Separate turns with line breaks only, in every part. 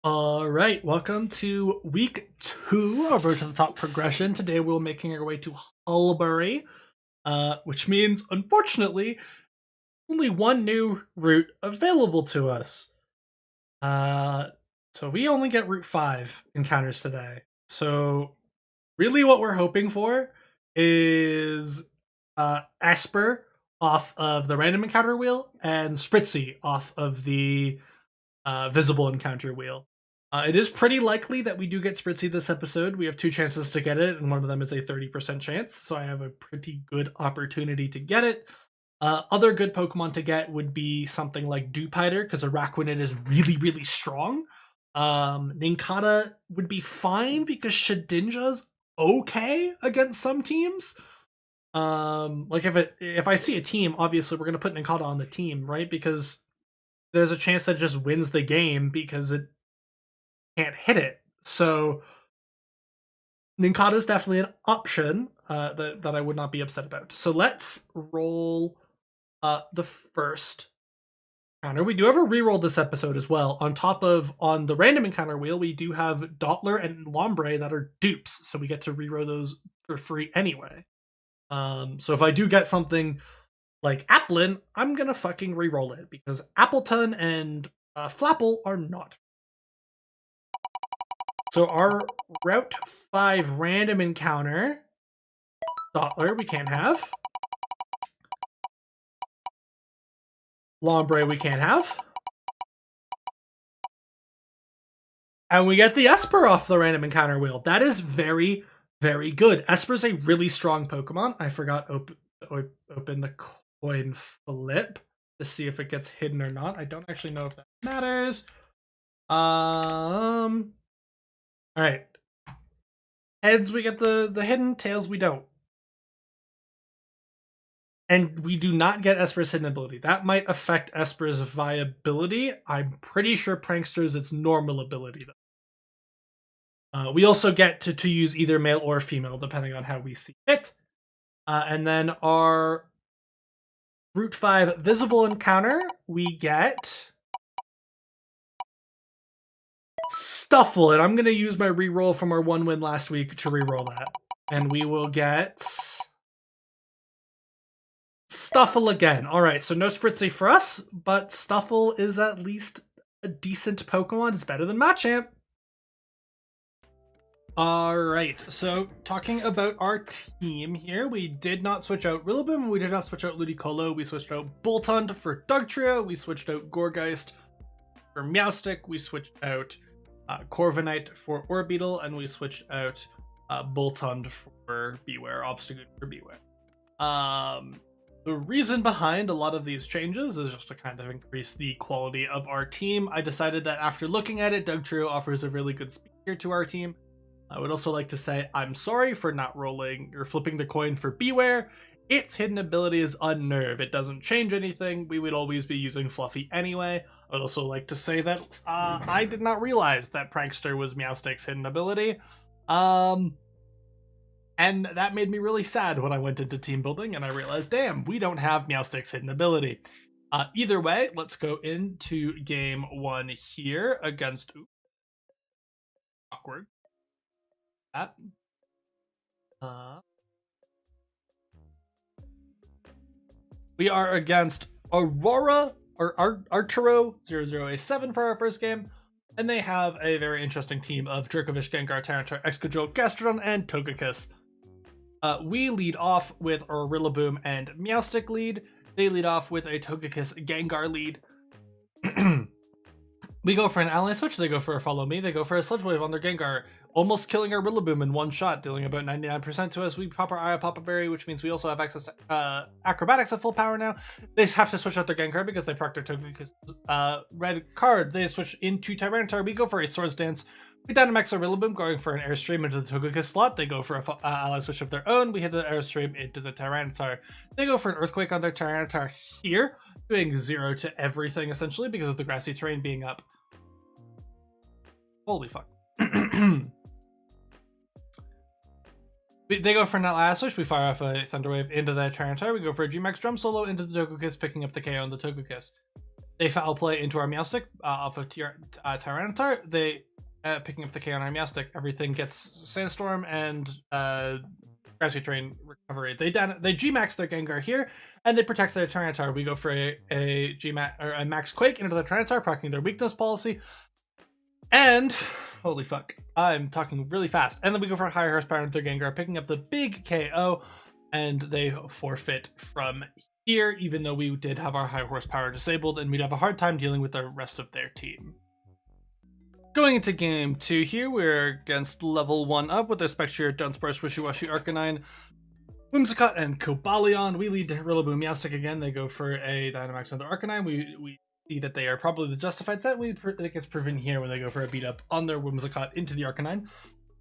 All right, welcome to week 2 of Road to the Top progression. Today we're making our way to Hulbury, which means, unfortunately, only one new route available to us. So we only get Route 5 encounters today. So really what we're hoping for is Esper off of the random encounter wheel and Spritzy off of the visible encounter wheel. It is pretty likely that we do get Spritzy this episode. We have 2 chances to get it, and one of them is a 30% chance, so I have a pretty good opportunity to get it. Other good Pokemon to get would be something like Dewpider, because Araquanid is really, really strong. Nincada would be fine, because Shedinja's okay against some teams. Like if I see a team, obviously we're going to put Nincada on the team, right? Because there's a chance that it just wins the game because it can't hit it. So Nincada is definitely an option that I would not be upset about. So let's roll the first encounter. We do have a reroll this episode as well. On the random encounter wheel, we do have Dottler and Lombre that are dupes, so we get to reroll those for free anyway. So if I do get something like Applin, I'm gonna fucking reroll it because Appleton and Flapple are not. So our Route 5 random encounter, Dottler, we can't have. Lombre, we can't have. And we get the Esper off the random encounter wheel. That is very, very good. Esper's a really strong Pokemon. I forgot open the coin flip to see if it gets hidden or not. I don't actually know if that matters. All right. Heads, we get the hidden. Tails, we don't. And we do not get Esper's hidden ability. That might affect Esper's viability. I'm pretty sure Prankster is its normal ability, though. We also get to use either male or female, depending on how we see it. And then our Route 5 visible encounter, we get Stuffle. And I'm going to use my reroll from our 1 win last week to reroll that. And we will get Stuffle again. Alright, so no Spritzy for us, but Stuffle is at least a decent Pokemon. It's better than Machamp. Alright, so talking about our team here, we did not switch out Rillaboom, we did not switch out Ludicolo, we switched out Boltund for Dugtrio, we switched out Gourgeist for Meowstic, we switched out Corviknight for Orbeetle, and we switched out Boltund for Bewear, Obstagoon for Bewear. The reason behind a lot of these changes is just to kind of increase the quality of our team. I decided that after looking at it, Dugtrio offers a really good speaker to our team. I would also like to say I'm sorry for not rolling or flipping the coin for Bewear. Its hidden ability is Unnerve. It doesn't change anything. We would always be using Fluffy anyway. I would also like to say that I did not realize that Prankster was Meowstic's hidden ability. And that made me really sad when I went into team building and I realized, damn, we don't have Meowstic's hidden ability. Either way, let's go into game 1 here against... Ooh, awkward. That. We are against Aurora, or Arturo 00A7 for our first game. And they have a very interesting team of Jerkovish, Gengar, Tyranitar, Excadrill, Gastrodon, and Togekiss. We lead off with our Rillaboom and Meowstic lead. They lead off with a Togekiss Gengar lead. We go for an ally switch, they go for a follow me, they go for a Sludge Wave on their Gengar, almost killing our Rillaboom in one shot, dealing about 99% to us. We pop our Eye Pop a Berry, which means we also have access to Acrobatics at full power now. They have to switch out their Gengar because they proc their Togekiss red card. They switch into Tyranitar, we go for a Swords Dance. We Dynamax our Rillaboom, going for an Airstream into the Togekiss slot. They go for a ally switch of their own. We hit the Airstream into the Tyranitar. They go for an Earthquake on their Tyranitar here, doing 0 to everything essentially because of the grassy terrain being up. Holy fuck. They go for an ally switch. We fire off a Thunder Wave into the Tyranitar. We go for a G-Max Drum Solo into the Togekiss, picking up the KO on the Togekiss. They foul play into our Meowstic off of Tyranitar. They picking up the K on our Meowstic. Everything gets Sandstorm and Grassy Terrain recovery. They G-Max their Gengar here, and they protect their Tyranitar. We go for a G-Max or a Max Quake into the Tyranitar, proccing their weakness policy. And holy fuck, I'm talking really fast. And then we go for a higher horsepower into their Gengar, picking up the big KO, and they forfeit from here, even though we did have our high horsepower disabled, and we'd have a hard time dealing with the rest of their team. Going into game 2 here, we're against level 1 up with their Spectre, Dunsparce, Wishiwashi, Arcanine, Whimsicott, and Cobalion. We lead to Rillaboom, Meowstic again. They go for a Dynamax on their Arcanine. We see that they are probably the justified set. It gets proven here when they go for a beat up on their Whimsicott into the Arcanine,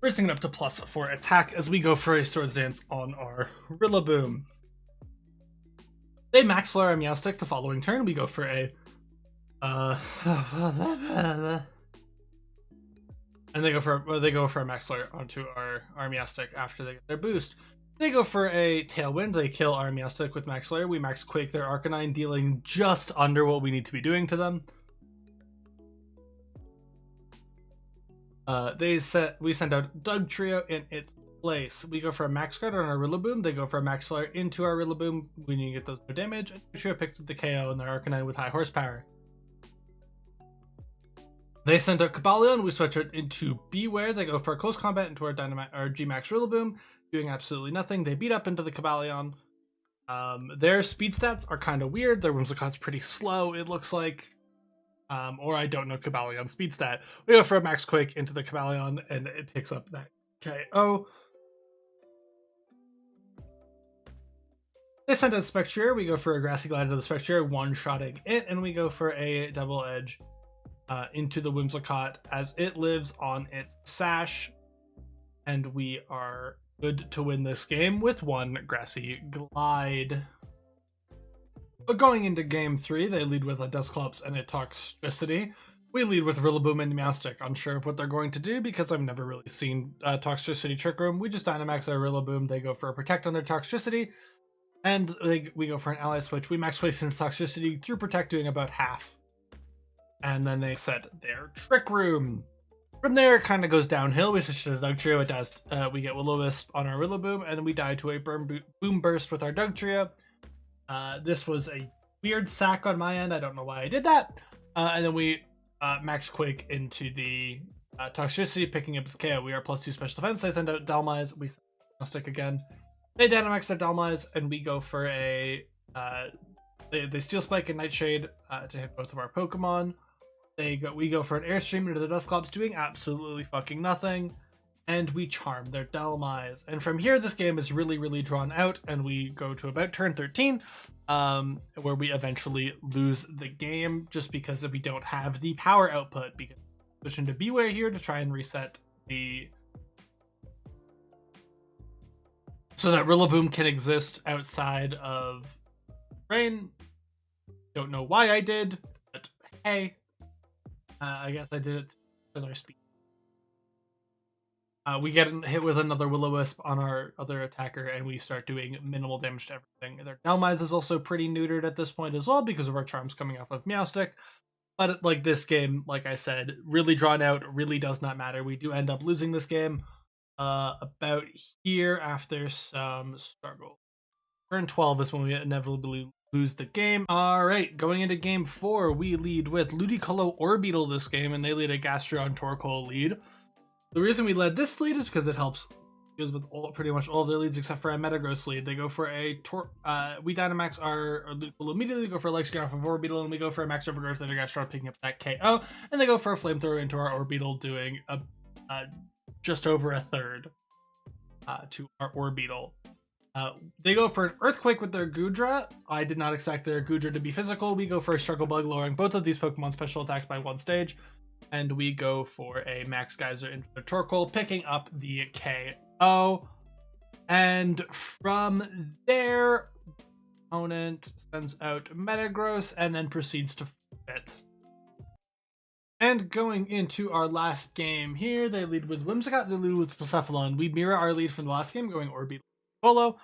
raising it up to +4 attack as we go for a Swords Dance on our Rillaboom. They max flare our Meowstic the following turn. We go for a and they go for a max flare onto our Meowstic after they get their boost. They go for a Tailwind. They kill our Meowstic with max flare. We max Quake their Arcanine, dealing just under what we need to be doing to them. We send out Dugtrio in its place. We go for a Max Guard on our Rillaboom. They go for a Max Flare into our Rillaboom. We need to get those no damage. And Dugtrio picks up the KO and their Arcanine with high horsepower. They send out Cobalion. We switch it into Beware. They go for a close combat into our G-Max Rillaboom, doing absolutely nothing. They beat up into the Cobalion. Their speed stats are kind of weird. Their Whimsicott's pretty slow, it looks like. Or I don't know Cobalion's speed stat. We go for a Max Quake into the Cobalion, and it picks up that KO. They send out Spectre. We go for a Grassy Glide to the Spectre, one-shotting it, and we go for a Double Edge into the Whimsicott as it lives on its Sash, and we are good to win this game with one Grassy Glide. But going into game 3, they lead with a Dusclops and a Toxtricity. We lead with Rillaboom and Meowstic, unsure of what they're going to do because I've never really seen Toxtricity Trick Room. We just Dynamax our Rillaboom. They go for a Protect on their Toxtricity, and we go for an Ally Switch. We max Quake into Toxtricity through Protect, doing about half. And then they set their Trick Room. From there, it kind of goes downhill. We switch to Dugtrio. It does. We get Will-O-Wisp on our Rillaboom, and then we die to a Boom Burst with our Dugtrio. This was a weird sack on my end. I don't know why I did that. And then we Max Quake into the Toxtricity, picking up his KO. We are +2 special defense. They send out Dhelmise. We stick again. They Dynamax their Dhelmise, and we go for a they Steel Spike and Nightshade to hit both of our Pokemon. We go for an Airstream into the Dusclops, doing absolutely fucking nothing, and we charm their Dhelmise. And from here, this game is really, really drawn out, and we go to about turn 13, where we eventually lose the game just because we don't have the power output. Because we switch into Beware here to try and reset so that Rillaboom can exist outside of Rain. Don't know why I did, but hey. I guess I did it with our speed. We get hit with another Will-O-Wisp on our other attacker, and we start doing minimal damage to everything. Their Dhelmise is also pretty neutered at this point as well because of our charms coming off of Meowstic. But like this game, like I said, really drawn out, really does not matter. We do end up losing this game about here after some struggle. Turn 12 is when we inevitably lose the game. All right, going into game 4, we lead with Ludicolo Orbeetle this game, and they lead a Gastrodon Torkoal lead. The reason we led this lead is because it helps goes with pretty much all of their leads except for a Metagross lead. They go for a we Dynamax our Ludicolo immediately. We go for a Lex off of Orbeetle, and we go for a Max Overgrowth and a Gastrodon picking up that KO, and they go for a Flamethrower into our Orbeetle, doing a just over a third to our Orbeetle. They go for an Earthquake with their Goodra. I did not expect their Goodra to be physical. We go for a Struggle Bug, lowering both of these Pokemon special attacks by 1 stage. And we go for a Max Geyser into the Torkoal, picking up the KO. And from there, opponent sends out Metagross and then proceeds to fit. And going into our last game here, they lead with Whimsicott, they lead with Blacephalon. We mirror our lead from the last game, going Orbeetle Polo.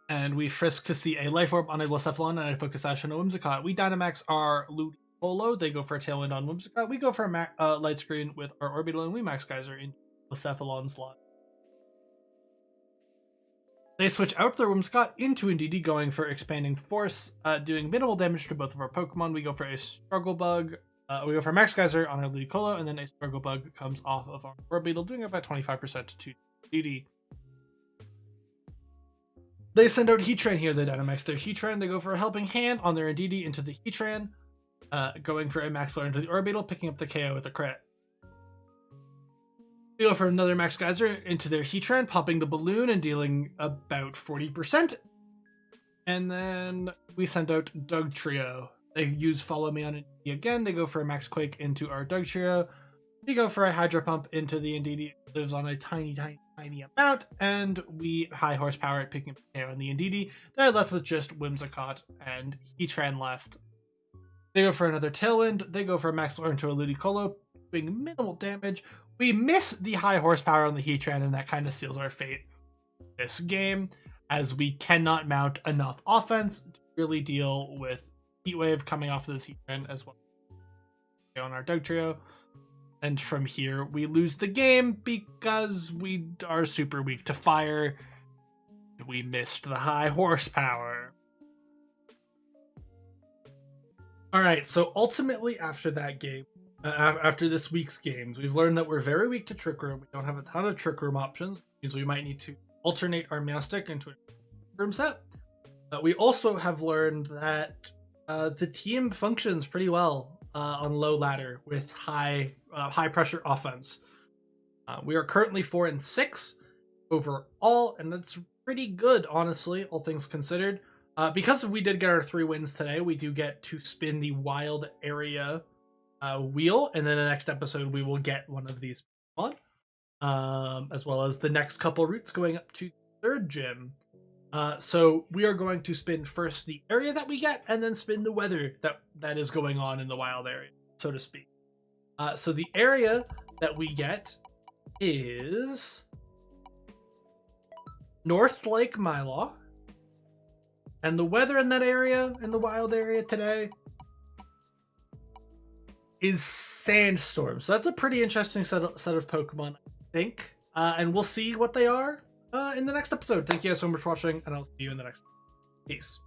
And we frisk to see a Life Orb on a Blacephalon and a Focus Sash on a Whimsicott. We Dynamax our Ludicolo. They go for a Tailwind on Whimsicott. We go for a Light Screen with our Orbital, and we Max Geyser in Blacephalon slot. They switch out their Whimsicott into Indeedee, going for Expanding Force, doing minimal damage to both of our Pokemon. We go for a Struggle Bug. We go for Max Geyser on our Ludicolo, and then a Struggle Bug comes off of our Orbital, doing about 25% to Indeedee. They send out Heatran here, the Dynamax their Heatran. They go for a Helping Hand on their Indeedee into the Heatran, going for a Max Flare into the Orbital, picking up the KO with a crit. We go for another Max Geyser into their Heatran, popping the Balloon and dealing about 40%. And then we send out Dugtrio. They use Follow Me on Indeedee again. They go for a Max Quake into our Dugtrio. They go for a Hydro Pump into the Indeedee. It lives on a tiny amount, and we high horsepower at picking up the KO on the Indeedee. They're left with just Whimsicott and Heatran left. They go for another Tailwind. They go for a Max Flare into a Ludicolo, doing minimal damage. We miss the high horsepower on the Heatran, and that kind of seals our fate this game, as we cannot mount enough offense to really deal with Heat Wave coming off of this Heatran as well on our Dugtrio. And from here, we lose the game because we are super weak to fire. We missed the high horsepower. All right, so ultimately after that game, after this week's games, we've learned that we're very weak to Trick Room. We don't have a ton of Trick Room options, means we might need to alternate our Meowstic into a Trick Room set. We also have learned that the team functions pretty well on low ladder with high pressure offense. We are currently 4-6 overall, and that's pretty good, honestly, all things considered. Because we did get our 3 wins today, we do get to spin the wild area wheel, and then the next episode we will get one of these on, as well as the next couple routes going up to third gym. So we are going to spin first the area that we get, and then spin the weather that is going on in the wild area, so to speak. So the area that we get is North Lake Mylaw, and the weather in that area, in the wild area today, is Sandstorm. So that's a pretty interesting set of Pokemon, I think. And we'll see what they are in the next episode. Thank you guys so much for watching, and I'll see you in the next one. Peace.